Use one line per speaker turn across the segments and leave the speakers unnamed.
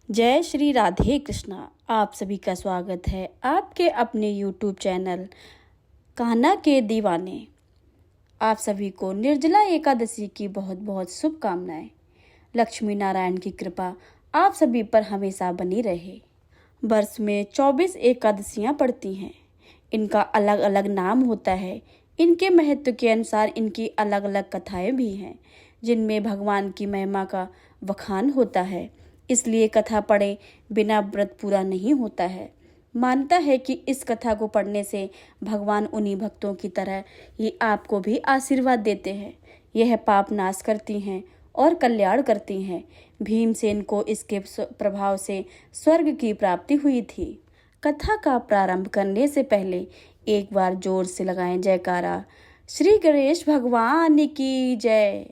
जय श्री राधे कृष्णा। आप सभी का स्वागत है आपके अपने YouTube चैनल कान्हा के दीवाने। आप सभी को निर्जला एकादशी की बहुत बहुत शुभकामनाएं। लक्ष्मी नारायण की कृपा आप सभी पर हमेशा बनी रहे। वर्ष में 24 एकादशियां पड़ती हैं। इनका अलग अलग नाम होता है। इनके महत्व के अनुसार इनकी अलग अलग कथाएं भी हैं, जिनमें भगवान की महिमा का बखान होता है। इसलिए कथा पढ़े बिना व्रत पूरा नहीं होता है। मानता है कि इस कथा को पढ़ने से भगवान उन्हीं भक्तों की तरह ही आपको भी आशीर्वाद देते हैं। यह पाप नाश करती हैं और कल्याण करती हैं। भीमसेन को इसके प्रभाव से स्वर्ग की प्राप्ति हुई थी। कथा का प्रारंभ करने से पहले एक बार जोर से लगाएं जयकारा। श्री गणेश भगवान की जय,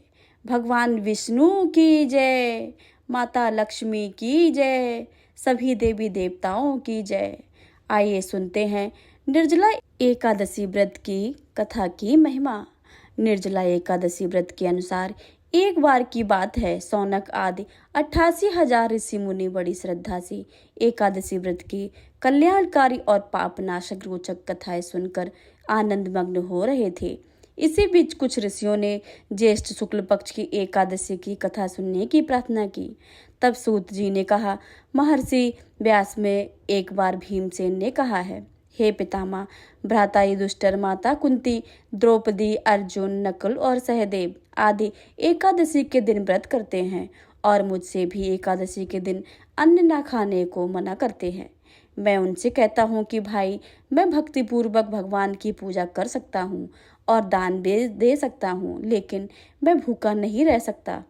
भगवान विष्णु की जय, माता लक्ष्मी की जय, सभी देवी देवताओं की जय। आइए सुनते हैं निर्जला एकादशी व्रत की कथा की महिमा। निर्जला एकादशी व्रत के अनुसार एक बार की बात है, सौनक आदि 88,000 ऋषि मुनि बड़ी श्रद्धा से एकादशी व्रत की कल्याणकारी और पापनाशक रोचक कथाएं सुनकर आनंद मग्न हो रहे थे। इसी बीच कुछ ऋषियों ने ज्येष्ठ शुक्ल पक्ष की एकादशी की कथा सुनने की प्रार्थना की। तब सूत जी ने कहा, महर्षि व्यास में एक बार भीमसेन ने कहा है, हे पितामह, भ्राता युधिष्ठिर, माता कुंती, द्रौपदी, अर्जुन, नकुल और सहदेव आदि एकादशी के दिन व्रत करते हैं और मुझसे भी एकादशी के दिन अन्न न खाने को मना करते हैं। मैं उनसे कहता हूँ कि भाई, मैं भक्तिपूर्वक भगवान की पूजा कर सकता हूँ और दान भी दे सकता हूँ, लेकिन मैं भूखा नहीं रह सकता।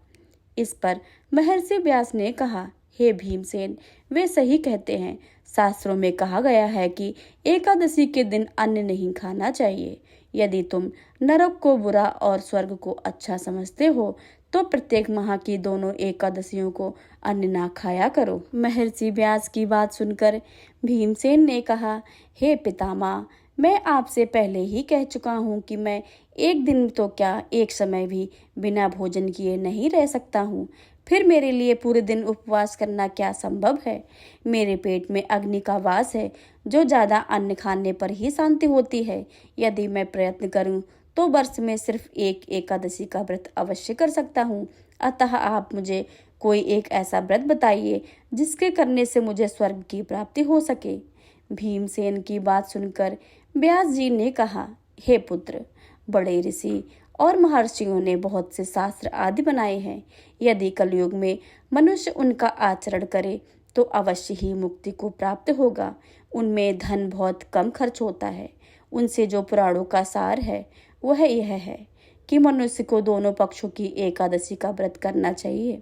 इस पर महर्षि व्यास ने कहा, हे भीमसेन, वे सही कहते हैं। शास्त्रों में कहा गया है कि एकादशी के दिन अन्न नहीं खाना चाहिए। यदि तुम नरक को बुरा और स्वर्ग को अच्छा समझते हो तो प्रत्येक माह की दोनों एकादशियों को अन्न ना खाया करो। महर्षि व्यास की बात सुनकर भीमसेन ने कहा, हे पितामह, मैं आपसे पहले ही कह चुका हूँ कि मैं एक दिन तो क्या, एक समय भी बिना भोजन किए नहीं रह सकता हूँ। फिर मेरे लिए पूरे दिन उपवास करना क्या संभव है? मेरे पेट में अग्नि का वास है, जो ज़्यादा अन्न खाने पर ही शांति होती है। यदि मैं प्रयत्न करूँ तो वर्ष में सिर्फ एक एकादशी का व्रत अवश्य कर सकता हूँ। अतः आप मुझे कोई एक ऐसा व्रत बताइए जिसके करने से मुझे स्वर्ग की प्राप्ति हो सके। भीमसेन की बात सुनकर व्यास जी ने कहा, हे पुत्र, बड़े ऋषि और महर्षियों ने बहुत से शास्त्र आदि बनाए हैं। यदि कलयुग में मनुष्य उनका आचरण करे तो अवश्य ही मुक्ति को प्राप्त होगा। उनमें धन बहुत कम खर्च होता है। उनसे जो पुराणों का सार है वह यह है कि मनुष्य को दोनों पक्षों की एकादशी का व्रत करना चाहिए।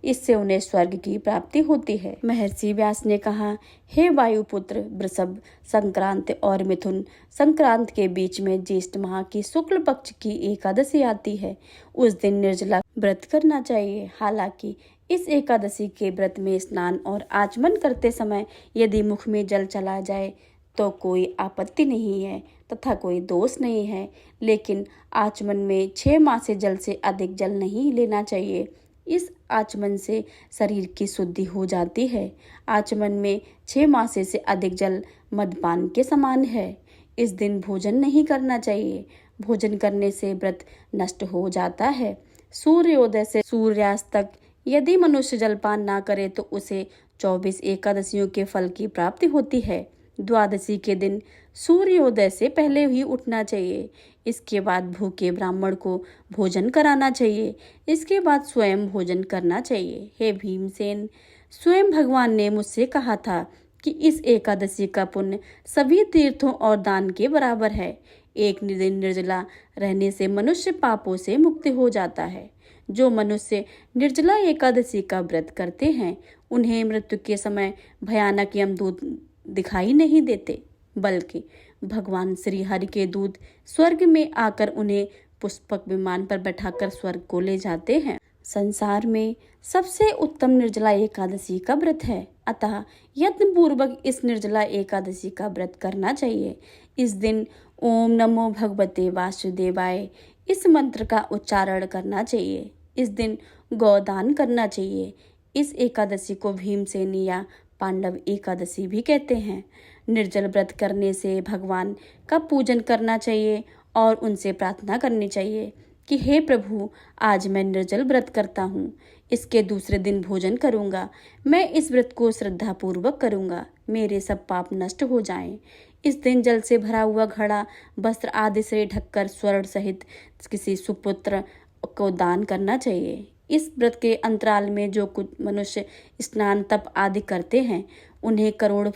इससे उन्हें स्वर्ग की प्राप्ति होती है। महर्षि व्यास ने कहा, हे वायुपुत्र, वृषभ संक्रांति और मिथुन संक्रांत के बीच में ज्येष्ठ माह की शुक्ल पक्ष की एकादशी आती है। उस दिन निर्जला व्रत करना चाहिए। हालांकि इस एकादशी के व्रत में स्नान और आचमन करते समय यदि मुख में जल चला जाए तो कोई आपत्ति नहीं है तथा कोई दोष नहीं है, लेकिन आचमन में 6 मासे जल से अधिक जल नहीं लेना चाहिए। इस आचमन से शरीर की शुद्धि हो जाती है। आचमन में 6 मासे से अधिक जल मदपान के समान है। इस दिन भोजन नहीं करना चाहिए। भोजन करने से व्रत नष्ट हो जाता है। सूर्योदय से सूर्यास्त तक यदि मनुष्य जलपान ना करे तो उसे 24 एकादशियों के फल की प्राप्ति होती है। द्वादशी के दिन सूर्योदय से पहले ही उठना चाहिए। इसके बाद भूखे ब्राह्मण को भोजन कराना चाहिए। इसके बाद स्वयं भोजन करना चाहिए। हे भीमसेन, स्वयं भगवान ने मुझसे कहा था कि इस एकादशी का पुण्य सभी तीर्थों और दान के बराबर है। एक दिन निर्जला रहने से मनुष्य पापों से मुक्त हो जाता है। जो मनुष्य निर्जला एकादशी का व्रत करते हैं उन्हें मृत्यु के समय भयानक यमदूत दिखाई नहीं देते, बल्कि भगवान श्री हरि के दूत स्वर्ग में आकर उन्हें पुष्पक विमान पर बैठाकर स्वर्ग को ले जाते हैं। संसार में सबसे उत्तम निर्जला एकादशी का व्रत है। अतः यत्न पूर्वक इस निर्जला एकादशी का व्रत करना चाहिए। इस दिन ओम नमो भगवते वासुदेवाय इस मंत्र का उच्चारण करना चाहिए। इस दिन गौदान करना चाहिए। इस एकादशी को भीमसेन या पांडव एकादशी भी कहते हैं। निर्जल व्रत करने से भगवान का पूजन करना चाहिए और उनसे प्रार्थना करनी चाहिए कि हे प्रभु, आज मैं निर्जल व्रत करता हूँ, इसके दूसरे दिन भोजन करूँगा। मैं इस व्रत को श्रद्धापूर्वक करूँगा, मेरे सब पाप नष्ट हो जाएं। इस दिन जल से भरा हुआ घड़ा, वस्त्र आदि से ढककर स्वर्ण सहित किसी सुपुत्र को दान करना चाहिए। इस व्रत के अंतराल में जो कुछ मनुष्य स्नान तप आदि करते हैं, उन्हें करोड़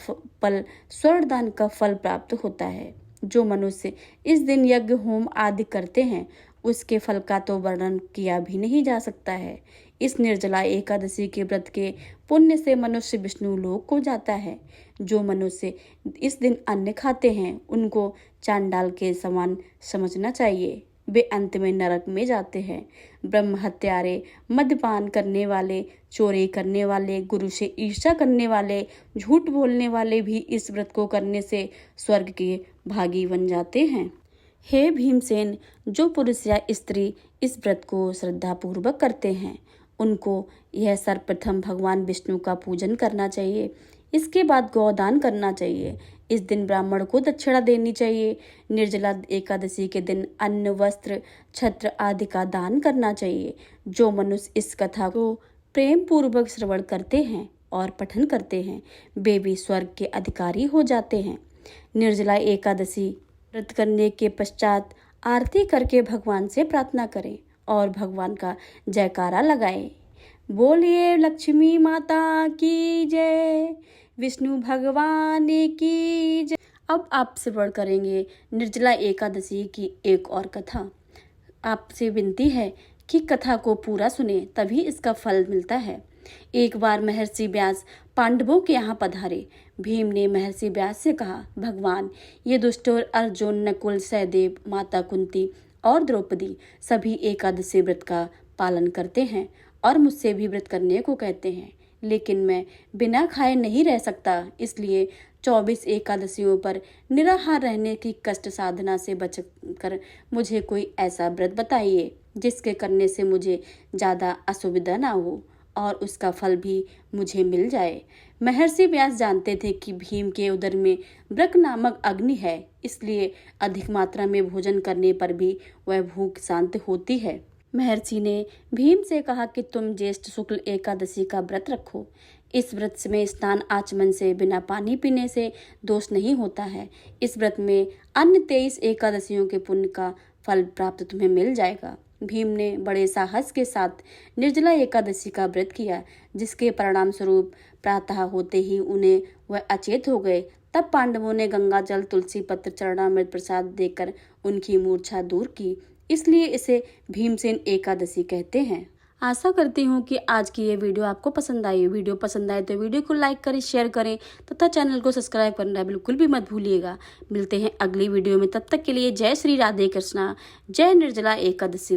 पल स्वर्ण दान का फल प्राप्त होता है। जो मनुष्य इस दिन यज्ञ होम आदि करते हैं, उसके फल का तो वर्णन किया भी नहीं जा सकता है। इस निर्जला एकादशी के व्रत के पुण्य से मनुष्य विष्णु लोक को जाता है। जो मनुष्य इस दिन अन्न खाते हैं, उनको चांडाल के समान समझना चाहिए, वे अंत में नरक में जाते हैं। ब्रह्म हत्यारे, मद्यपान करने वाले, चोरी करने वाले, गुरु से ईर्ष्या करने वाले, झूठ बोलने वाले भी इस व्रत को करने से स्वर्ग के भागी बन जाते हैं। हे भीमसेन, जो पुरुष या स्त्री इस व्रत को श्रद्धापूर्वक करते हैं, उनको यह सर्वप्रथम भगवान विष्णु का पूजन करना चाहिए। इसके बाद गौदान करना चाहिए। इस दिन ब्राह्मण को दक्षिणा देनी चाहिए। निर्जला एकादशी के दिन अन्न, वस्त्र, छत्र आदि का दान करना चाहिए। जो मनुष्य इस कथा को प्रेम पूर्वक श्रवण करते हैं और पठन करते हैं, वे भी स्वर्ग के अधिकारी हो जाते हैं। निर्जला एकादशी व्रत करने के पश्चात आरती करके भगवान से प्रार्थना करें और भगवान का जयकारा लगाएं। बोलिए लक्ष्मी माता की जय, विष्णु भगवान की जय। अब आप श्रवण करेंगे निर्जला एकादशी की एक और कथा। आपसे विनती है कि कथा को पूरा सुने, तभी इसका फल मिलता है। एक बार महर्षि व्यास पांडवों के यहाँ पधारे। भीम ने महर्षि व्यास से कहा, भगवान, ये दुष्ट अर्जुन, नकुल, सहदेव, माता कुंती और द्रौपदी सभी एकादशी व्रत का पालन करते हैं और मुझसे भी व्रत करने को कहते हैं, लेकिन मैं बिना खाए नहीं रह सकता। इसलिए 24 एकादशियों पर निराहार रहने की कष्ट साधना से बचकर मुझे कोई ऐसा व्रत बताइए जिसके करने से मुझे ज़्यादा असुविधा ना हो और उसका फल भी मुझे मिल जाए। महर्षि व्यास जानते थे कि भीम के उदर में ब्रक नामक अग्नि है, इसलिए अधिक मात्रा में भोजन करने पर भी वह भूख शांत होती है। महर्षि ने भीम से कहा कि तुम ज्येष्ठ शुक्ल एकादशी का व्रत रखो। इस व्रत में स्नान आचमन से, बिना पानी पीने से दोष नहीं होता है। इस व्रत में अन्य 23 एकादशियों के पुण्य का फल प्राप्त तुम्हें मिल जाएगा। भीम ने बड़े साहस के साथ निर्जला एकादशी का व्रत किया, जिसके परिणाम स्वरूप प्रातः होते ही उन्हें वह अचेत हो गए। तब पांडवों ने गंगा जल, तुलसी पत्र, चरणामृत प्रसाद देकर उनकी मूर्छा दूर की। इसलिए इसे भीमसेन एकादशी कहते हैं। आशा करती हूँ कि आज की ये वीडियो आपको पसंद आई। वीडियो पसंद आए तो वीडियो को लाइक करें, शेयर करें तथा चैनल को सब्सक्राइब करना बिल्कुल भी मत भूलिएगा। मिलते हैं अगली वीडियो में, तब तक के लिए जय श्री राधे कृष्णा, जय निर्जला एकादशी।